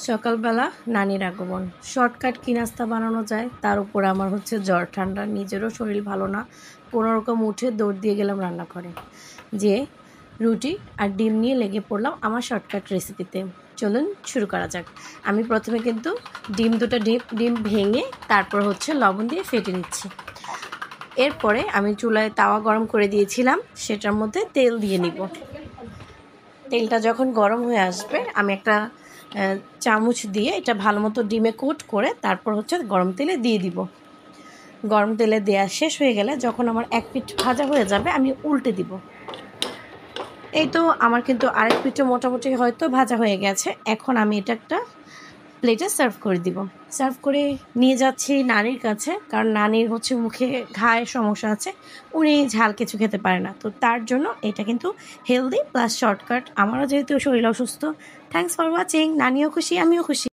সকালবেলা নানির আগমন। শর্টকাট কী নাস্তা বানানো যায়, তার উপরে আমার হচ্ছে জ্বর ঠান্ডা, নিজেরও শরীর ভালো না। কোনোরকম উঠে দৌড় দিয়ে গেলাম রান্নাঘরে, যে রুটি আর ডিম নিয়ে লেগে পড়লাম আমার শর্টকাট রেসিপিতে। চলুন শুরু করা যাক। আমি প্রথমে কিন্তু ডিম ভেঙে তারপর হচ্ছে লবণ দিয়ে ফেটে নিচ্ছি। এরপরে আমি চুলায় তাওয়া গরম করে দিয়েছিলাম, সেটার মধ্যে তেল দিয়ে নিব। তেলটা যখন গরম হয়ে আসবে আমি একটা চামচ দিয়ে এটা ভালো মতো ডিমে কোট করে তারপর হচ্ছে গরম তেলে দিয়ে দিব। গরম তেলে দেওয়া শেষ হয়ে গেলে যখন আমার এক পিঠ ভাজা হয়ে যাবে আমি উল্টে দিব। এই তো আমার কিন্তু আরেক পিঠও মোটামুটি হয়তো ভাজা হয়ে গেছে। এখন আমি এটা একটা প্লেটে সার্ভ করে দিব। সার্ভ করে নিয়ে যাচ্ছি নানির কাছে, কারণ নানির হচ্ছে মুখে ঘায়ের সমস্যা আছে, উনি ঝাল কিছু খেতে পারে না। তো তার জন্য এটা কিন্তু হেলদি প্লাস শর্টকাট। আমারও যেহেতু শরীর অসুস্থ। Thanks for watching. নানিও খুশি, আমিও খুশি।